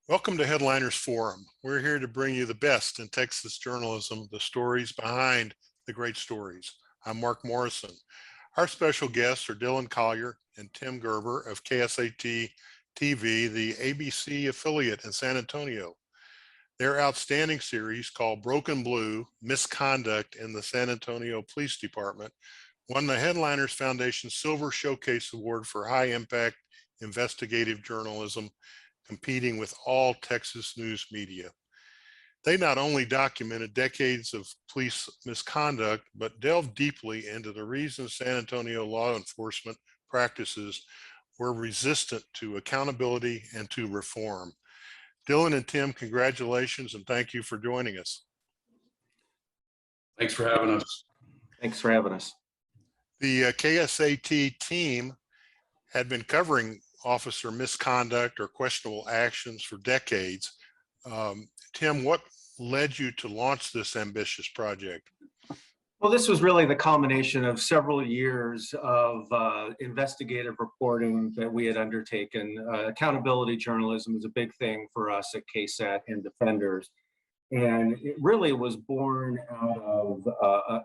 Welcome to Headliners Forum. We're here to bring you the best in Texas journalism, the stories behind the great stories. I'm Mark Morrison. Our special guests are Dillon Collier and Tim Gerber of KSAT-TV, the ABC affiliate in San Antonio. Their outstanding series called Broken Blue, Misconduct in the San Antonio Police Department won the Headliners Foundation Silver Showcase Award for High Impact Investigative Journalism, competing with all Texas news media. They not only documented decades of police misconduct, but delved deeply into the reasons San Antonio law enforcement practices were resistant to accountability and to reform. Dillon and Tim, congratulations and thank you for joining us. Thanks for having us. Thanks for having us. The KSAT team had been covering officer misconduct or questionable actions for decades. Tim, what led you to launch this ambitious project? Well, this was really the culmination of several years of investigative reporting that we had undertaken. Accountability journalism is a big thing for us at KSAT and Defenders. And it really was born out of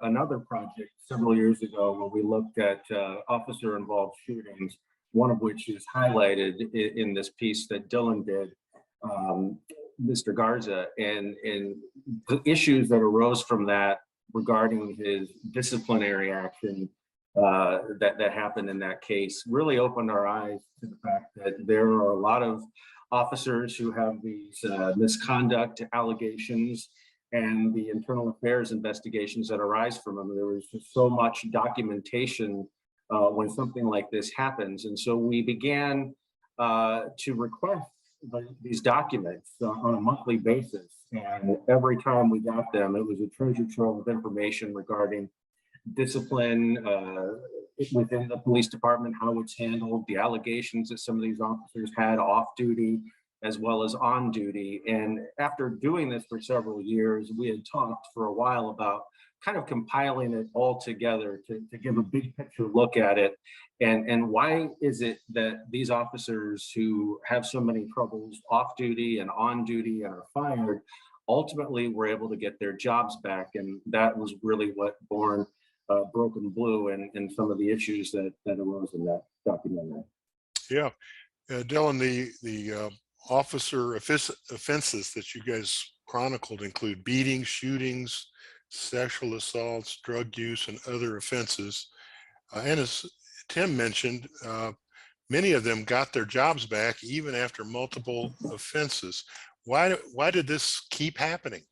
another project several years ago when we looked at officer-involved shootings, one of which is highlighted in this piece that Dillon did, Mr. Garza, and the issues that arose from that regarding his disciplinary action that happened in that case really opened our eyes to the fact that there are a lot of officers who have these misconduct allegations and the internal affairs investigations that arise from them. There was just so much documentation when something like this happens. And so we began to request these documents on a monthly basis. And every time we got them, it was a treasure trove of information regarding discipline within the police department, how it's handled, the allegations that some of these officers had off duty as well as on duty. And after doing this for several years, we had talked for a while about kind of compiling it all together to give a big picture look at it. And why is it that these officers who have so many troubles off duty and on duty and are fired ultimately were able to get their jobs back? And that was really what born Broken Blue and some of the issues that arose in that documentary. Yeah, Dillon, the officer offenses that you guys chronicled include beatings, shootings, sexual assaults, drug use, and other offenses. And as Tim mentioned, many of them got their jobs back even after multiple offenses. Why did this keep happening?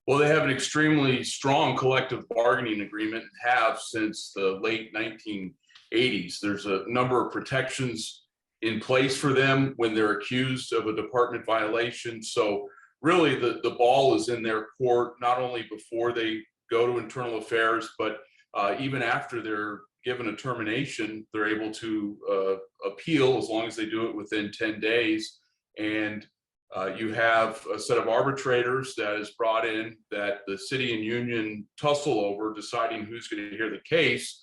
Well, they have an extremely strong collective bargaining agreement and have since the late 1980s. There's a number of protections in place for them when they're accused of a department violation. So really the ball is in their court, not only before they go to internal affairs, but even after they're given a termination, they're able to appeal as long as they do it within 10 days. And you have a set of arbitrators that is brought in that the city and union tussle over, deciding who's going to hear the case.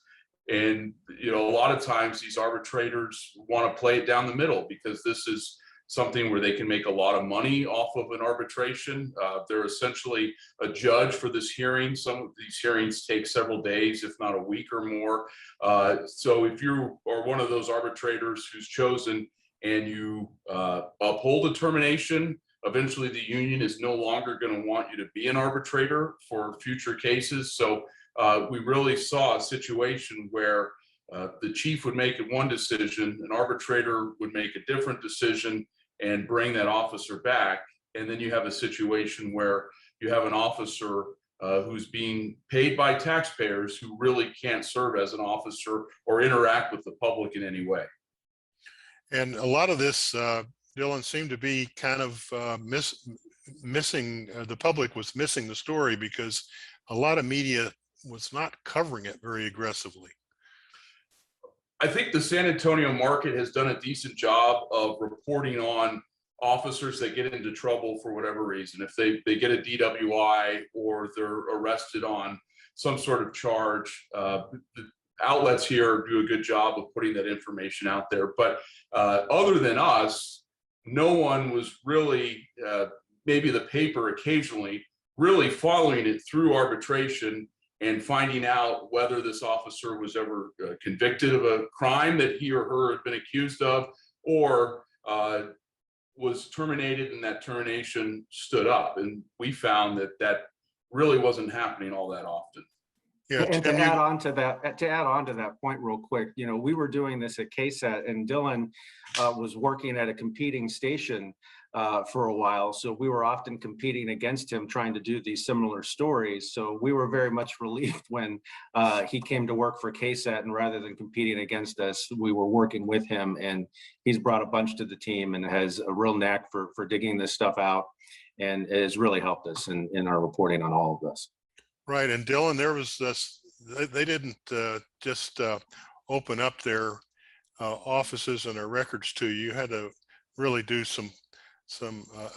And a lot of times these arbitrators want to play it down the middle because this is something where they can make a lot of money off of an arbitration. They're essentially a judge for this hearing. Some of these hearings take several days, if not a week or more. So if you are one of those arbitrators who's chosen and you uphold a termination, eventually the union is no longer going to want you to be an arbitrator for future cases. So we really saw a situation where the chief would make one decision, an arbitrator would make a different decision and bring that officer back. And then you have a situation where you have an officer who's being paid by taxpayers who really can't serve as an officer or interact with the public in any way. And a lot of this, Dillon, seemed to be kind of missing, the public was missing the story because a lot of media was not covering it very aggressively. I think the San Antonio market has done a decent job of reporting on officers that get into trouble for whatever reason. If they get a DWI or they're arrested on some sort of charge, the outlets here do a good job of putting that information out there. But other than us, no one was really, maybe the paper occasionally, really following it through arbitration and finding out whether this officer was ever convicted of a crime that he or her had been accused of, or was terminated and that termination stood up. And we found that that really wasn't happening all that often. Yeah, And Tim, to add on to that point real quick, you know, we were doing this at KSAT, and Dillon was working at a competing station for a while. So we were often competing against him, trying to do these similar stories. So we were very much relieved when he came to work for KSAT, and rather than competing against us, we were working with him, and he's brought a bunch to the team and has a real knack for digging this stuff out, and has really helped us in our reporting on all of this. right. And Dylan, there was this, they didn't just open up their offices and their records to you. You had to really do some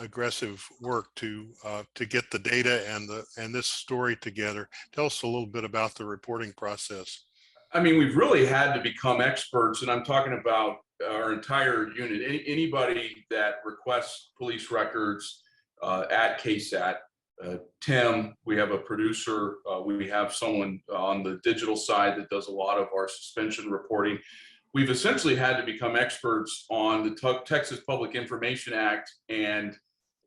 aggressive work to get the data and this story together. Tell us a little bit about the reporting process. I mean, we've really had to become experts, and I'm talking about our entire unit. Anybody that requests police records at KSAT, Tim, we have a producer, we have someone on the digital side that does a lot of our suspension reporting. We've essentially had to become experts on the Texas Public Information Act and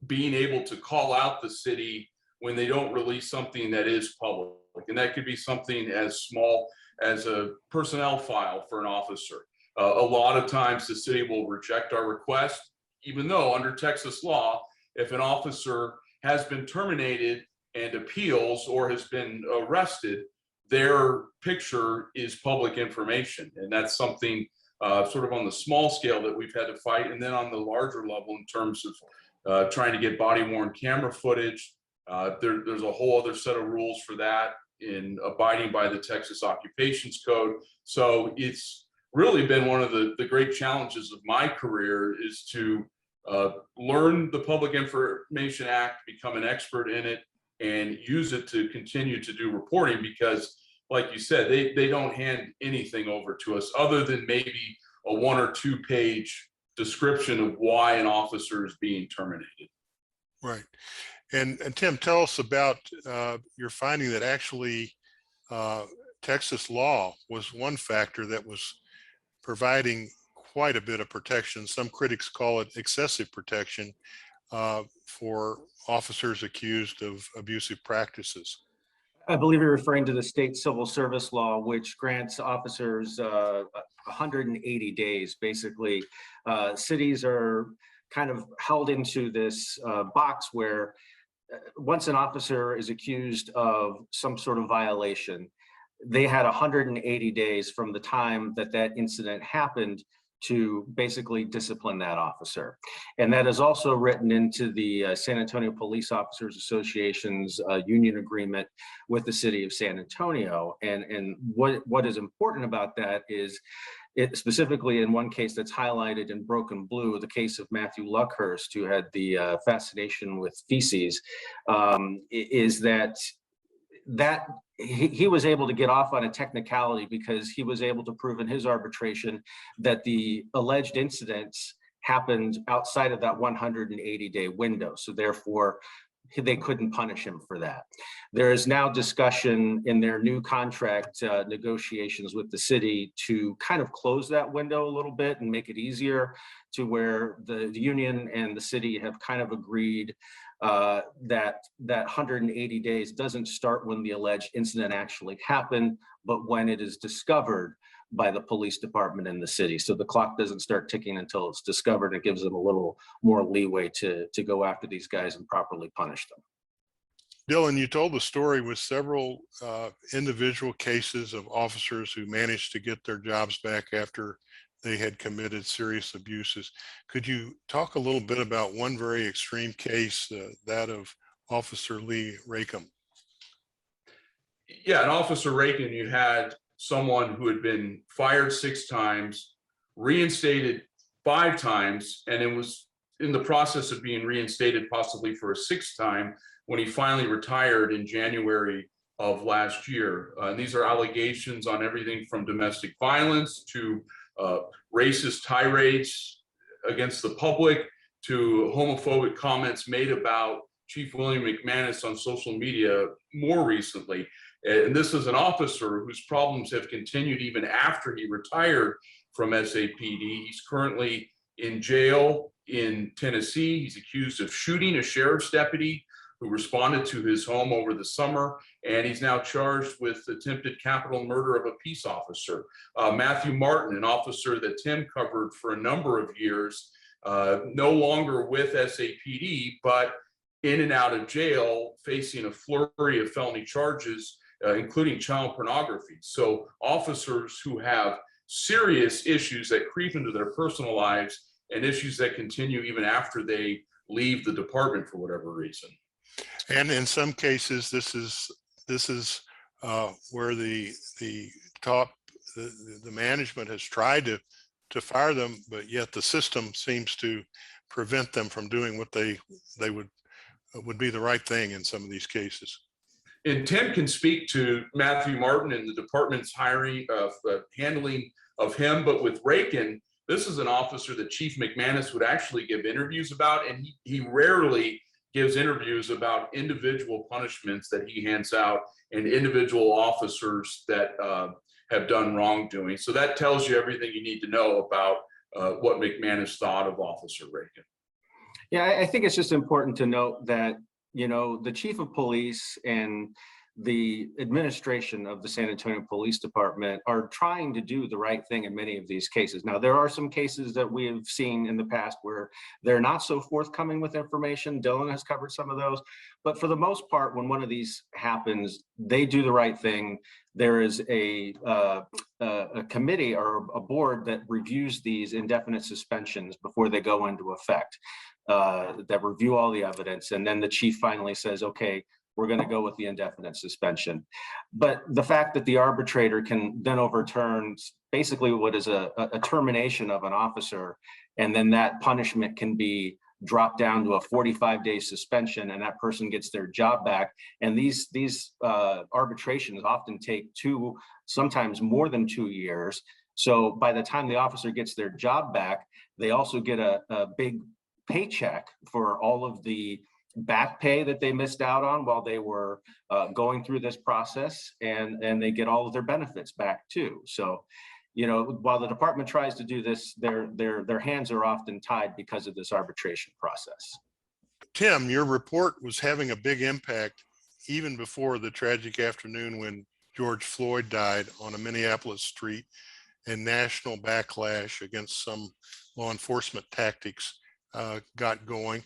being able to call out the city when they don't release something that is public. And that could be something as small as a personnel file for an officer. A lot of times the city will reject our request, even though under Texas law, if an officer has been terminated and appeals or has been arrested, their picture is public information. And that's something sort of on the small scale that we've had to fight. And then on the larger level, in terms of trying to get body worn camera footage, there's a whole other set of rules for that in abiding by the Texas Occupations Code. So it's really been one of the great challenges of my career, is to learn the Public Information Act, become an expert in it, and use it to continue to do reporting, because like you said, they don't hand anything over to us other than maybe a 1 or 2 page description of why an officer is being terminated. Right. And Tim, tell us about your finding that actually Texas law was one factor that was providing quite a bit of protection. Some critics call it excessive protection for officers accused of abusive practices. I believe you're referring to the state civil service law, which grants officers 180 days. Basically, cities are kind of held into this box where once an officer is accused of some sort of violation, they had 180 days from the time that that incident happened to basically discipline that officer. And that is also written into the San Antonio Police Officers Association's union agreement with the city of San Antonio. And what is important about that is, it specifically in one case that's highlighted in Broken Blue, the case of Matthew Luckhurst, who had the fascination with feces, is that he was able to get off on a technicality because he was able to prove in his arbitration that the alleged incidents happened outside of that 180-day window. So therefore, they couldn't punish him for that. There is now discussion in their new contract negotiations with the city to kind of close that window a little bit and make it easier, to where the union and the city have kind of agreed that 180 days doesn't start when the alleged incident actually happened, but when it is discovered by the police department in the city. So the clock doesn't start ticking until it's discovered. It gives them a little more leeway to go after these guys and properly punish them. Dylan, you told the story with several individual cases of officers who managed to get their jobs back after they had committed serious abuses. Could you talk a little bit about one very extreme case, that of Officer Lee Rackham? Yeah, and Officer Rackham, you had someone who had been fired 6 times, reinstated 5 times, and it was in the process of being reinstated possibly for a 6th time when he finally retired in January of last year. And these are allegations on everything from domestic violence to racist tirades against the public, to homophobic comments made about Chief William McManus on social media more recently. And this is an officer whose problems have continued even after he retired from SAPD. He's currently in jail in Tennessee. He's accused of shooting a sheriff's deputy who responded to his home over the summer, and he's now charged with attempted capital murder of a peace officer. Matthew Martin, an officer that Tim covered for a number of years, no longer with SAPD, but in and out of jail, facing a flurry of felony charges, including child pornography. So officers who have serious issues that creep into their personal lives and issues that continue even after they leave the department for whatever reason. And in some cases, this is where the top the management has tried to fire them, but yet the system seems to prevent them from doing what they would be the right thing in some of these cases. And Tim can speak to Matthew Martin and the department's hiring of handling of him, but with Rakin, this is an officer that Chief McManus would actually give interviews about, and he rarely gives interviews about individual punishments that he hands out and individual officers that have done wrongdoing. So that tells you everything you need to know about what McManus thought of Officer Rakin. Yeah, I think it's just important to note that, you know, the chief of police and the administration of the San Antonio Police Department are trying to do the right thing in many of these cases. Now, there are some cases that we have seen in the past where they're not so forthcoming with information. Dillon has covered some of those, but for the most part, when one of these happens, they do the right thing. There is a committee or a board that reviews these indefinite suspensions before they go into effect, that review all the evidence, and then the chief finally says, okay, we're going to go with the indefinite suspension. But the fact that the arbitrator can then overturn basically what is a termination of an officer, and then that punishment can be dropped down to a 45-day suspension, and that person gets their job back. And these arbitrations often take 2, sometimes more than 2 years. So by the time the officer gets their job back, they also get a big paycheck for all of the back pay that they missed out on while they were going through this process, and they get all of their benefits back too. So, you know, while the department tries to do this, their hands are often tied because of this arbitration process. Tim, your report was having a big impact even before the tragic afternoon when George Floyd died on a Minneapolis street, and national backlash against some law enforcement tactics got going.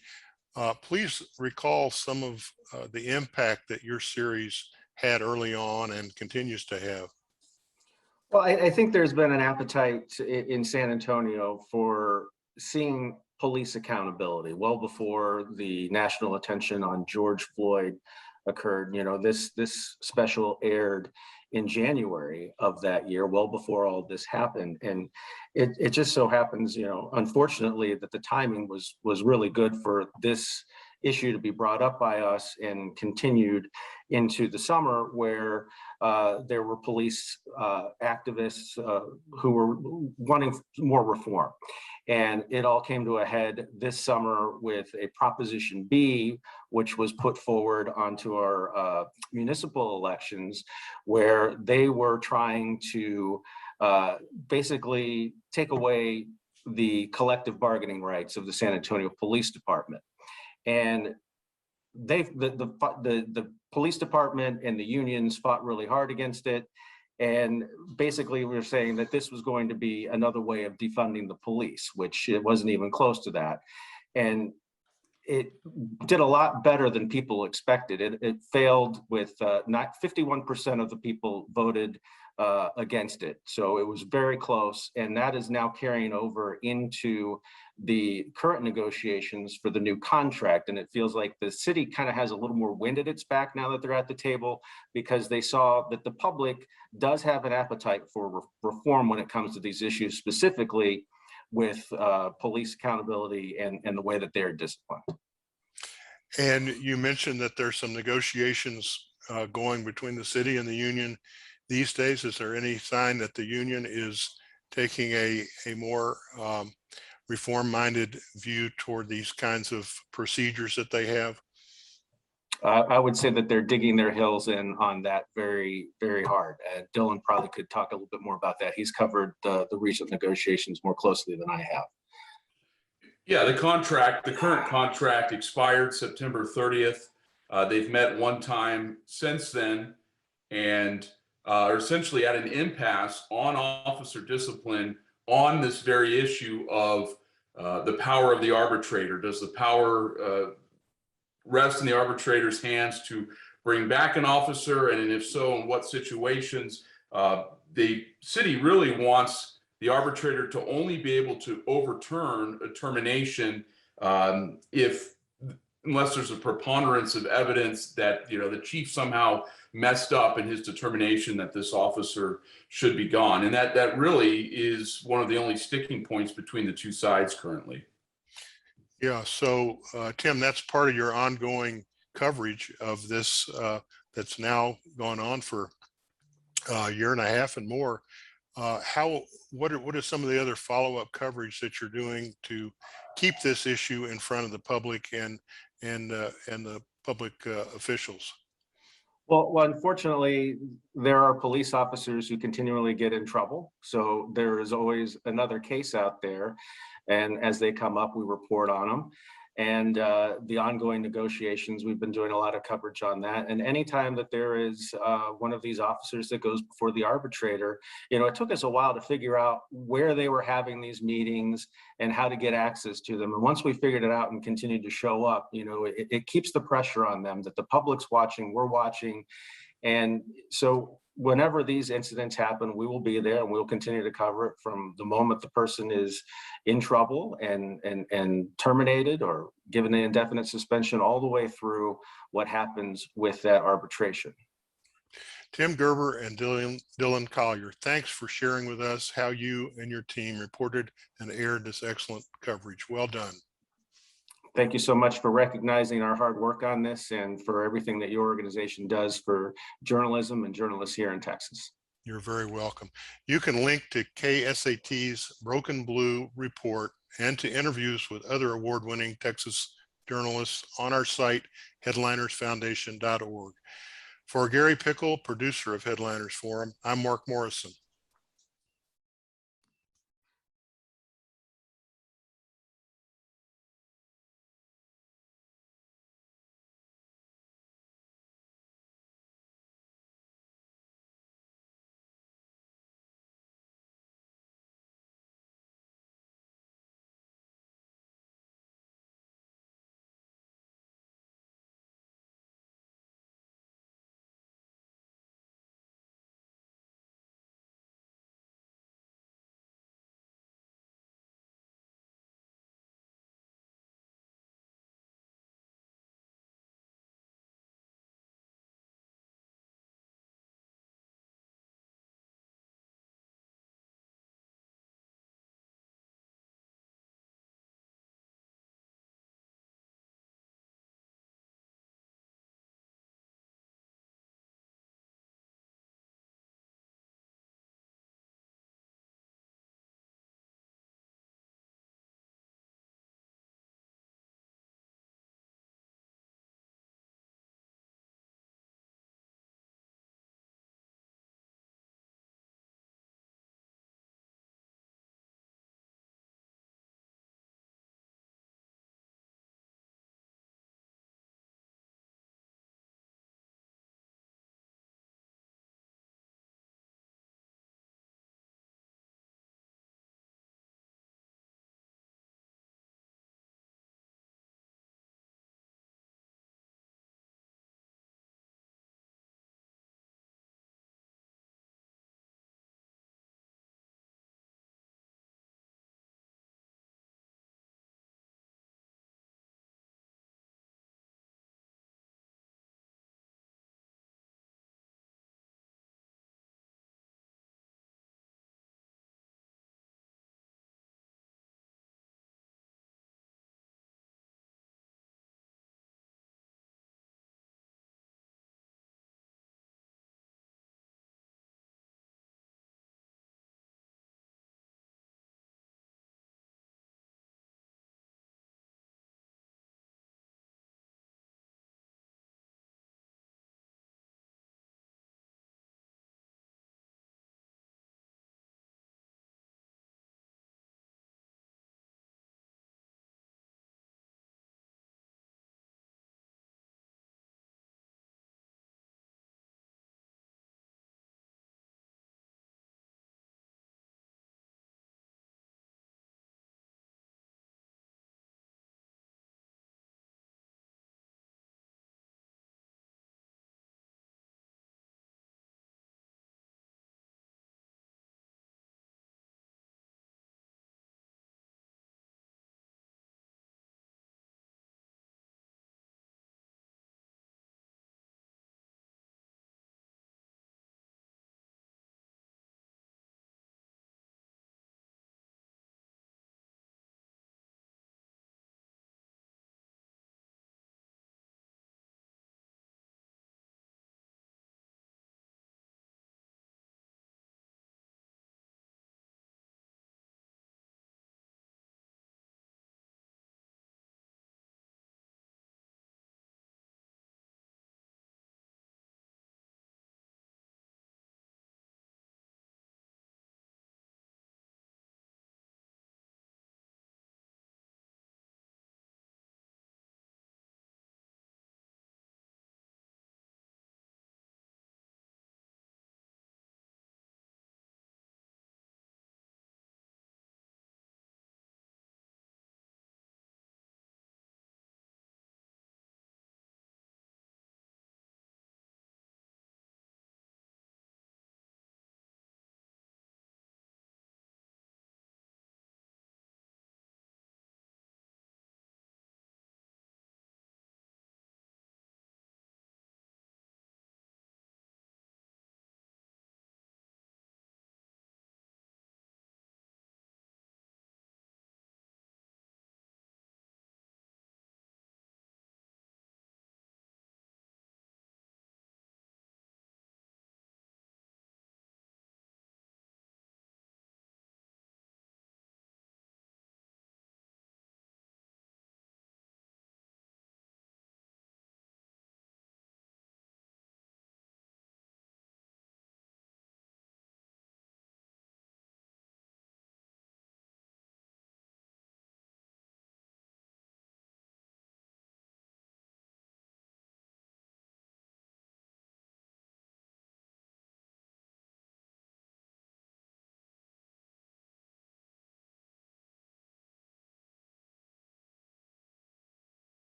Please recall some of the impact that your series had early on and continues to have. Well, I think there's been an appetite in San Antonio for seeing police accountability well before the national attention on George Floyd occurred. You know, this special aired in January of that year, well before all this happened. And it just so happens, you know, unfortunately, that the timing was really good for this issue to be brought up by us and continued into the summer, where there were police activists who were wanting more reform. And it all came to a head this summer with a Proposition B, which was put forward onto our municipal elections, where they were trying to basically take away the collective bargaining rights of the San Antonio Police Department. And the police department and the unions fought really hard against it. And basically we were saying that this was going to be another way of defunding the police, which it wasn't even close to that. And it did a lot better than people expected. It failed with not 51% of the people voted against it. So it was very close. And that is now carrying over into the current negotiations for the new contract. And it feels like the city kind of has a little more wind at its back now that they're at the table, because they saw that the public does have an appetite for reform when it comes to these issues, specifically with police accountability and the way that they're disciplined. And you mentioned that there's some negotiations going between the city and the union these days. Is there any sign that the union is taking a more reform-minded view toward these kinds of procedures that they have? I would say that they're digging their heels in on that very, very hard. Dylan probably could talk a little bit more about that. He's covered the recent negotiations more closely than I have. Yeah, the current contract expired September 30th. They've met one time since then and are essentially at an impasse on officer discipline on this very issue of the power of the arbitrator. Does the power rest in the arbitrator's hands to bring back an officer? And if so, in what situations? The city really wants the arbitrator to only be able to overturn a termination unless there's a preponderance of evidence that the chief somehow messed up in his determination that this officer should be gone. And that really is one of the only sticking points between the two sides currently. Yeah, so Tim, that's part of your ongoing coverage of this that's now gone on for a year and a half and more. What are some of the other follow-up coverage that you're doing to keep this issue in front of the public and the public officials? Well, unfortunately, there are police officers who continually get in trouble. So there is always another case out there. And as they come up, we report on them. And the ongoing negotiations, we've been doing a lot of coverage on that. And anytime that there is one of these officers that goes before the arbitrator, it took us a while to figure out where they were having these meetings and how to get access to them. And once we figured it out and continued to show up, it keeps the pressure on them that the public's watching, we're watching. And so whenever these incidents happen, we will be there and we'll continue to cover it from the moment the person is in trouble and terminated or given an indefinite suspension all the way through what happens with that arbitration. Tim Gerber and Dillon Collier, thanks for sharing with us how you and your team reported and aired this excellent coverage. Well done. Thank you so much for recognizing our hard work on this and for everything that your organization does for journalism and journalists here in Texas. You're very welcome. You can link to KSAT's Broken Blue report and to interviews with other award-winning Texas journalists on our site, headlinersfoundation.org. For Gary Pickle, producer of Headliners Forum, I'm Mark Morrison.